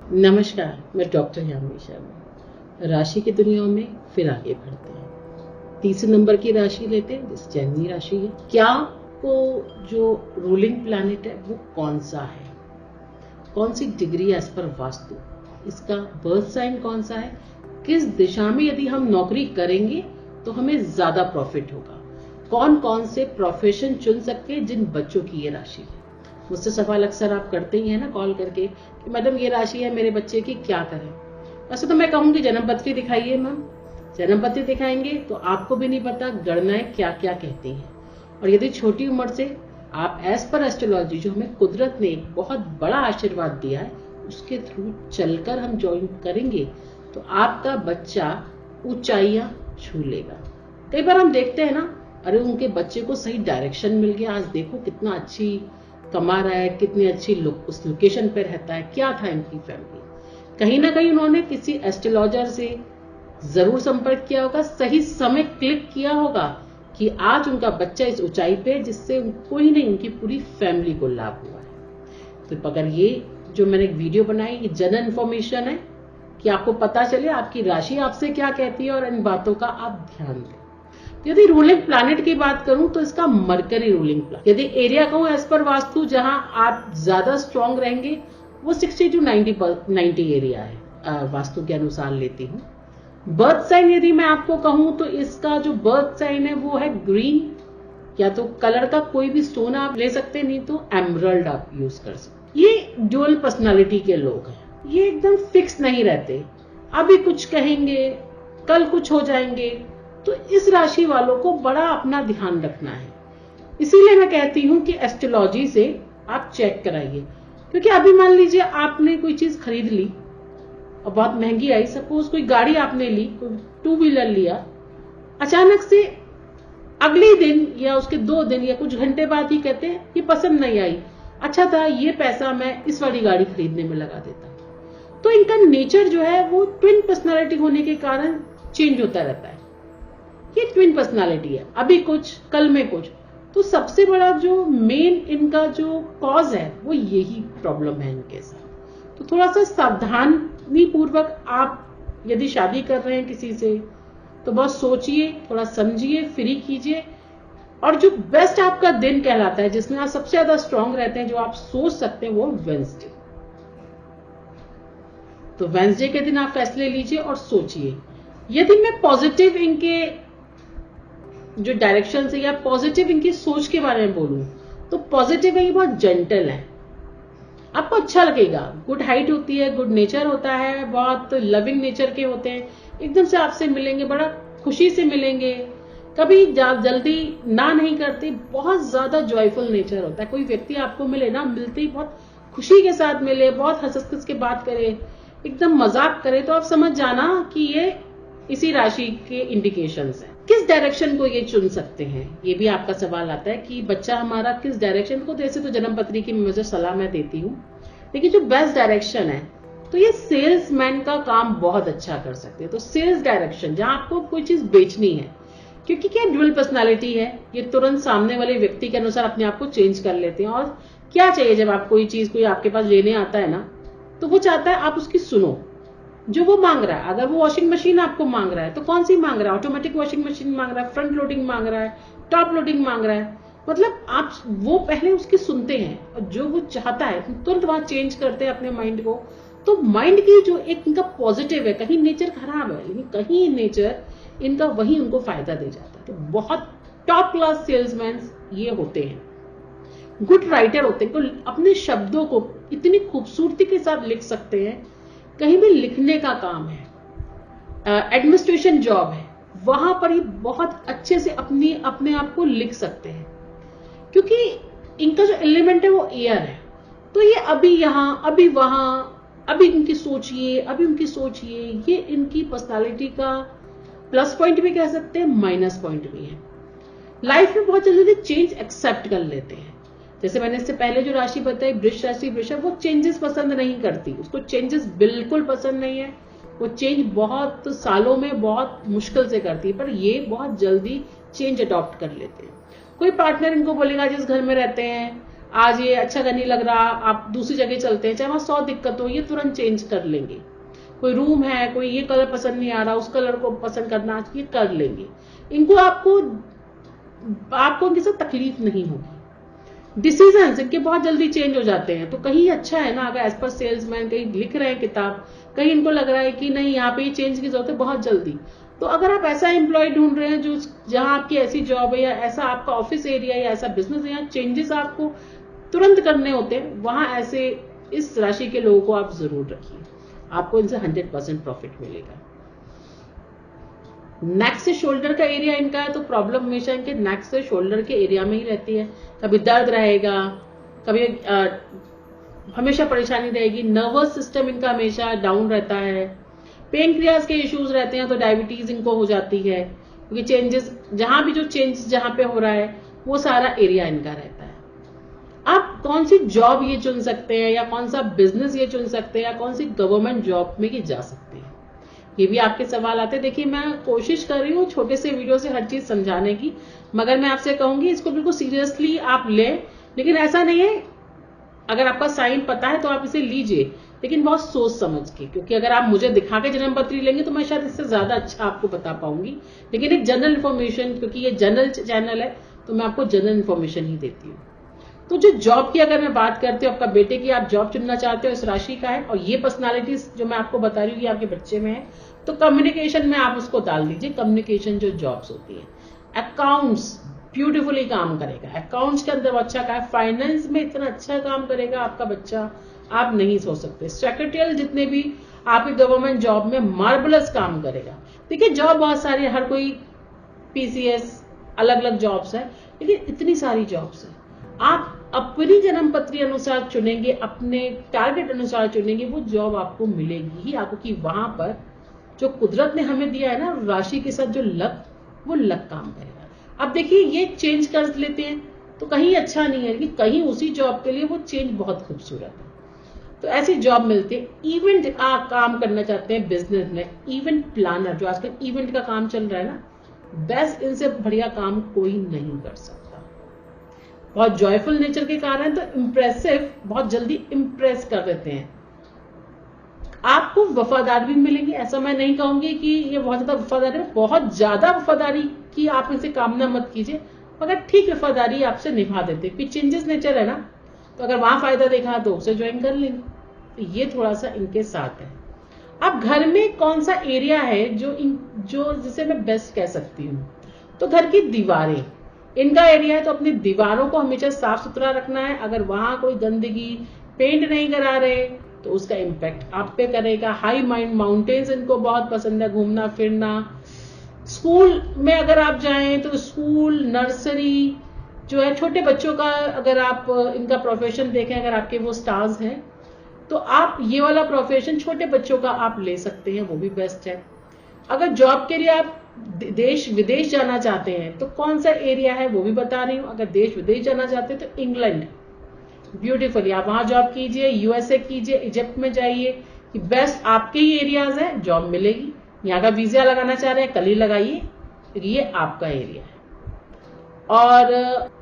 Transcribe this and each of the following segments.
नमस्कार, मैं डॉक्टर यामिनी शर्मा। राशि की दुनिया में फिर आगे बढ़ते हैं। तीसरे नंबर की राशि लेते हैं, जिस जेमिनी राशि है। क्या को जो रूलिंग प्लैनेट है वो कौन सा है, कौन सी डिग्री एज पर वास्तु, इसका बर्थ साइन कौन सा है, किस दिशा में यदि हम नौकरी करेंगे तो हमें ज्यादा प्रॉफिट होगा, कौन कौन से प्रोफेशन चुन सकते हैं जिन बच्चों की ये राशि है। मुझसे सवाल अक्सर आप करते ही हैं ना कॉल करके कि मैडम ये राशि है मेरे बच्चे की, क्या करें। वैसे तो मैं कहूंगी जन्म पत्री दिखाइए मैम। जन्म पत्री दिखाएंगे तो आपको भी नहीं पता गणनाएं क्या क्या कहती हैं। और यदि छोटी उम्र से आप एज पर एस्ट्रोलॉजी, जो हमें कुदरत ने एक बहुत बड़ा आशीर्वाद दिया है, उसके थ्रू चलकर हम ज्वाइन करेंगे तो आपका बच्चा ऊंचाइयां छू लेगा। कई बार हम देखते हैं ना, अरे उनके बच्चे को सही डायरेक्शन मिल गया, आज देखो कितना अच्छी कमा रहा है, कितनी अच्छी उस लोकेशन पे रहता है, क्या था इनकी फैमिली। कहीं ना कहीं उन्होंने किसी एस्ट्रोलॉजर से जरूर संपर्क किया होगा, सही समय क्लिक किया होगा कि आज उनका बच्चा इस ऊंचाई पे, जिससे उनको ही नहीं उनकी पूरी फैमिली को लाभ हुआ है। तो अगर ये जो मैंने एक वीडियो बनाई, ये जनरल इन्फॉर्मेशन है कि आपको पता चले आपकी राशि आपसे क्या कहती है और इन बातों का आप ध्यान दें। यदि रूलिंग प्लैनेट की बात करूं तो इसका मरकरी रूलिंग प्लैनेट। यदि एरिया कहूं एज पर वास्तु जहां आप ज्यादा स्ट्रांग रहेंगे, वो 60 to 90 एरिया है, वास्तु के अनुसार लेती हूँ। बर्थ साइन यदि मैं आपको कहूं तो इसका जो बर्थ साइन है वो है ग्रीन, या तो कलर का कोई भी स्टोन आप ले सकते, नहीं तो एमरल्ड आप यूज कर सकते। ये ड्यूअल पर्सनालिटी के लोग हैं, ये एकदम फिक्स नहीं रहते, अभी कुछ कहेंगे कल कुछ हो जाएंगे। तो इस राशि वालों को बड़ा अपना ध्यान रखना है। इसीलिए मैं कहती हूं कि एस्ट्रोलॉजी से आप चेक कराइए। क्योंकि अभी मान लीजिए आपने कोई चीज खरीद ली और बहुत महंगी आई, सपोज कोई गाड़ी आपने ली, कोई 2 व्हीलर लिया, अचानक से अगले दिन या उसके 2 दिन या कुछ घंटे बाद ही कहते हैं ये पसंद नहीं आई, अच्छा था ये पैसा मैं इस वाली गाड़ी खरीदने में लगा देता। तो इनका नेचर जो है वो ट्विन पर्सनालिटी होने के कारण चेंज होता रहता है। ये ट्विन पर्सनालिटी है, अभी कुछ कल में कुछ। तो सबसे बड़ा जो मेन इनका जो कॉज है वो यही प्रॉब्लम है इनके साथ। तो थोड़ा सा सावधानी पूर्वक आप यदि शादी कर रहे हैं किसी से तो बस सोचिए, थोड़ा समझिए, फ्री कीजिए। और जो बेस्ट आपका दिन कहलाता है, जिसमें आप सबसे ज्यादा स्ट्रांग रहते हैं, जो आप सोच सकते हैं, वो वेडनेसडे। तो वेडनेसडे के दिन आप फैसले लीजिए और सोचिए। यदि मैं पॉजिटिव इनके जो डायरेक्शन से या पॉजिटिव इनकी सोच के बारे में बोलूं तो पॉजिटिव है, ये बहुत जेंटल है, आपको अच्छा लगेगा। गुड हाइट होती है, गुड नेचर होता है, बहुत लविंग नेचर के होते हैं, एकदम से आपसे मिलेंगे बड़ा खुशी से मिलेंगे, कभी जल्दी ना नहीं करते, बहुत ज्यादा जॉयफुल नेचर होता है। कोई व्यक्ति आपको मिले ना, मिलते ही बहुत खुशी के साथ मिले, बहुत हंस हंस के बात करे, एकदम मजाक करे, तो आप समझ जाना कि ये इसी राशि के इंडिकेशंस हैं। किस डायरेक्शन को ये चुन सकते हैं, ये भी आपका सवाल आता है कि बच्चा हमारा किस डायरेक्शन को। जैसे तो जन्म पत्री की मुझे सलाह मैं देती हूँ, लेकिन जो बेस्ट डायरेक्शन है तो ये सेल्समैन का काम बहुत अच्छा कर सकते हैं। तो सेल्स डायरेक्शन, जहां आपको कोई चीज बेचनी है, क्योंकि क्या ड्यूअल पर्सनालिटी है, ये तुरंत सामने वाले व्यक्ति के अनुसार अपने आप को चेंज कर लेते हैं। और क्या चाहिए, जब आप कोई चीज कोई आपके पास लेने आता है ना, तो वो चाहता है आप उसकी सुनो, जो वो मांग रहा है। अगर वो वॉशिंग मशीन आपको मांग रहा है तो कौन सी मांग रहा है, ऑटोमेटिक वॉशिंग मशीन मांग रहा है, फ्रंट लोडिंग मांग रहा है, टॉप लोडिंग मांग रहा है, मतलब आप वो पहले उसकी सुनते हैं और जो वो चाहता है तुरंत वहां चेंज करते हैं अपने माइंड को। तो माइंड की जो एक इनका पॉजिटिव है, कहीं नेचर खराब है लेकिन कहीं नेचर इनका वही उनको फायदा दे जाता है। तो बहुत टॉप क्लास सेल्समैन ये होते हैं, गुड राइटर होते हैं, तो अपने शब्दों को इतनी खूबसूरती के साथ लिख सकते हैं। कहीं भी लिखने का काम है, एडमिनिस्ट्रेशन जॉब है, वहां पर ही बहुत अच्छे से अपने आप को लिख सकते हैं, क्योंकि इनका जो एलिमेंट है वो एयर है। तो ये अभी यहां अभी वहां, अभी इनकी सोचिए अभी उनकी सोचिए, ये इनकी पर्सनालिटी का प्लस पॉइंट भी कह सकते हैं, माइनस पॉइंट भी है। लाइफ में बहुत जल्दी चेंज एक्सेप्ट कर लेते हैं। जैसे मैंने इससे पहले जो राशि बताई वृष राशि, वृषभ, वो चेंजेस पसंद नहीं करती, उसको चेंजेस बिल्कुल पसंद नहीं है, वो चेंज बहुत सालों में बहुत मुश्किल से करती है, पर ये बहुत जल्दी चेंज अडॉप्ट कर लेते हैं। कोई पार्टनर इनको बोलेगा जिस घर में रहते हैं आज ये अच्छा नहीं लग रहा, आप दूसरी जगह चलते हैं, चाहे वहां 100 दिक्कत हो, ये तुरंत चेंज कर लेंगे। कोई रूम है, कोई ये कलर पसंद नहीं आ रहा, उस कलर को पसंद करना, ये कर लेंगे। इनको आपको इनके साथ तकलीफ नहीं होगी। डिसीजन इनके बहुत जल्दी चेंज हो जाते हैं। तो कहीं अच्छा है ना, अगर एज पर सेल्समैन कहीं लिख रहे हैं किताब, कहीं इनको लग रहा है कि नहीं यहाँ पे ये चेंज की जरूरत है बहुत जल्दी, तो अगर आप ऐसा एम्प्लॉय ढूंढ रहे हैं जो जहां आपकी ऐसी जॉब है या ऐसा आपका ऑफिस एरिया या ऐसा बिजनेस है, यहाँ चेंजेस आपको तुरंत करने होते हैं, वहां ऐसे इस राशि के लोगों को आप जरूर रखिए, आपको इनसे 100% प्रॉफिट मिलेगा। नेक से शोल्डर का एरिया इनका है, तो प्रॉब्लम हमेशा इनके नेक से शोल्डर के एरिया में ही रहती है। कभी दर्द रहेगा, कभी हमेशा परेशानी रहेगी। नर्वस सिस्टम इनका हमेशा डाउन रहता है। पेनक्रियाज के इश्यूज रहते हैं, तो डायबिटीज इनको हो जाती है, क्योंकि चेंजेस जहां भी जो चेंज जहां पे हो रहा है वो सारा एरिया इनका रहता है। आप कौन सी जॉब ये चुन सकते हैं, या कौन सा बिजनेस ये चुन सकते हैं, या कौन सी गवर्नमेंट जॉब में ये जा सकते हैं, ये भी आपके सवाल आते हैं। देखिए, मैं कोशिश कर रही हूँ छोटे से वीडियो से हर चीज समझाने की, मगर मैं आपसे कहूंगी इसको बिल्कुल सीरियसली आप लें। लेकिन ऐसा नहीं है, अगर आपका साइन पता है तो आप इसे लीजिए, लेकिन बहुत सोच समझ के, क्योंकि अगर आप मुझे दिखा के जन्म पत्री लेंगे तो मैं शायद इससे ज्यादा अच्छा आपको बता पाऊंगी। लेकिन एक जनरल इन्फॉर्मेशन, क्योंकि ये जनरल चैनल है, तो मैं आपको जनरल इन्फॉर्मेशन ही देती हूँ। तो जो जॉब की अगर मैं बात करती हूँ, आपका बेटे की आप जॉब चुनना चाहते हो, इस राशि का है, और ये पर्सनालिटीज जो मैं आपको बता रही हूँ ये आपके बच्चे में है, तो कम्युनिकेशन में आप उसको डाल दीजिए। कम्युनिकेशन जो जॉब्स होती है, अकाउंट्स ब्यूटीफुली काम करेगा, अकाउंट्स के अंदर अच्छा का है, फाइनेंस में इतना अच्छा काम करेगा आपका बच्चा, आप नहीं सोच सकते। सेक्रेटरियल जितने भी आपके गवर्नमेंट जॉब में मार्बलस काम करेगा। देखिए, जॉब बहुत सारी है, हर कोई पीसीएस अलग अलग जॉब्स है, लेकिन इतनी सारी जॉब्स है, आप अपनी जन्म पत्री अनुसार चुनेंगे, अपने टारगेट अनुसार चुनेंगे, वो जॉब आपको मिलेगी ही आपको, कि वहां पर जो कुदरत ने हमें दिया है ना, राशि के साथ जो लक, वो लक काम करेगा। अब देखिए, ये चेंज कर लेते हैं तो कहीं अच्छा नहीं है, लेकिन कहीं उसी जॉब के लिए वो चेंज बहुत खूबसूरत है। तो ऐसी जॉब मिलती है। इवेंट काम करना चाहते हैं बिजनेस में, इवेंट प्लानर, जो आजकल इवेंट का काम चल रहा है ना, बेस्ट इनसे बढ़िया काम कोई नहीं कर सकता। बहुत जॉयफुल नेचर के कारण तो इंप्रेसिव, बहुत जल्दी इंप्रेस कर देते हैं। आपको वफादार भी मिलेंगे, ऐसा मैं नहीं कहूंगी कि ये बहुत ज्यादा वफादारी है, बहुत ज्यादा वफादारी की आप इनसे कामना मत कीजिए, मगर ठीक वफादारी आपसे निभा देते। फिर चेंजेस नेचर है ना, तो अगर वहां फायदा देखा तो उसे ज्वाइन कर लेंगे। तो ये थोड़ा सा इनके साथ है। अब घर में कौन सा एरिया है जो जिसे मैं बेस्ट कह सकती हूँ, तो घर की दीवारें इनका एरिया है, तो अपनी दीवारों को हमेशा साफ सुथरा रखना है। अगर वहां कोई गंदगी, पेंट नहीं करा रहे, तो उसका इम्पैक्ट आप पे करेगा। हाई माउंटेन्स इनको बहुत पसंद है, घूमना फिरना। स्कूल में अगर आप जाएं तो स्कूल, नर्सरी जो है, छोटे बच्चों का अगर आप इनका प्रोफेशन देखें, अगर आपके वो स्टार्स हैं, तो आप ये वाला प्रोफेशन छोटे बच्चों का आप ले सकते हैं, वो भी बेस्ट है। अगर जॉब के लिए आप देश विदेश जाना चाहते हैं, तो कौन सा एरिया है वो भी बता रही हूँ। अगर देश विदेश जाना चाहते हैं तो इंग्लैंड ब्यूटीफुली, आप वहां जॉब कीजिए, यूएसए कीजिए, इजिप्ट में जाइए, कि बेस्ट आपके ही एरियाज है, जॉब मिलेगी। यहाँ का वीजा लगाना चाह रहे हैं, कल ही लगाइए, ये आपका एरिया है। और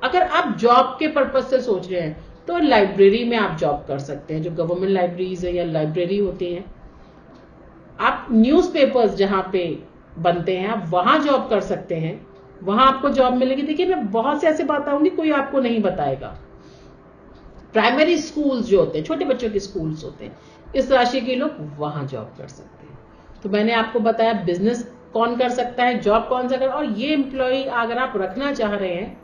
अगर आप जॉब के पर्पज से सोच रहे हैं, तो लाइब्रेरी में आप जॉब कर सकते हैं, जो गवर्नमेंट लाइब्रेरीज है या लाइब्रेरी होती हैं। आप न्यूज़पेपर्स जहां पे बनते हैं, आप वहां जॉब कर सकते हैं, वहां आपको जॉब मिलेगी। देखिए, मैं बहुत से ऐसे बताऊंगी, कोई आपको नहीं बताएगा। प्राइमरी स्कूल्स जो होते हैं, छोटे बच्चों के स्कूल्स होते हैं, इस राशि के लोग वहां जॉब कर सकते हैं। तो मैंने आपको बताया बिजनेस कौन कर सकता है, जॉब कौन सा कर, और ये एम्प्लॉय अगर आप रखना चाह रहे हैं,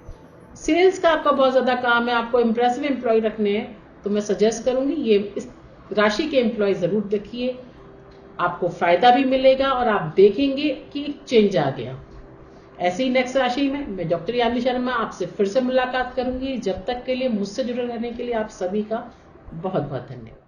सेल्स का आपका बहुत ज्यादा काम है, आपको इंप्रेसिव एम्प्लॉय रखने हैं, तो मैं सजेस्ट करूंगी ये इस राशि के एम्प्लॉय जरूर देखिए, आपको फायदा भी मिलेगा और आप देखेंगे कि चेंज आ गया। ऐसे ही नेक्स्ट राशि में मैं डॉक्टर यामिनी शर्मा आपसे फिर से मुलाकात करूंगी। जब तक के लिए मुझसे जुड़े रहने के लिए आप सभी का बहुत बहुत धन्यवाद।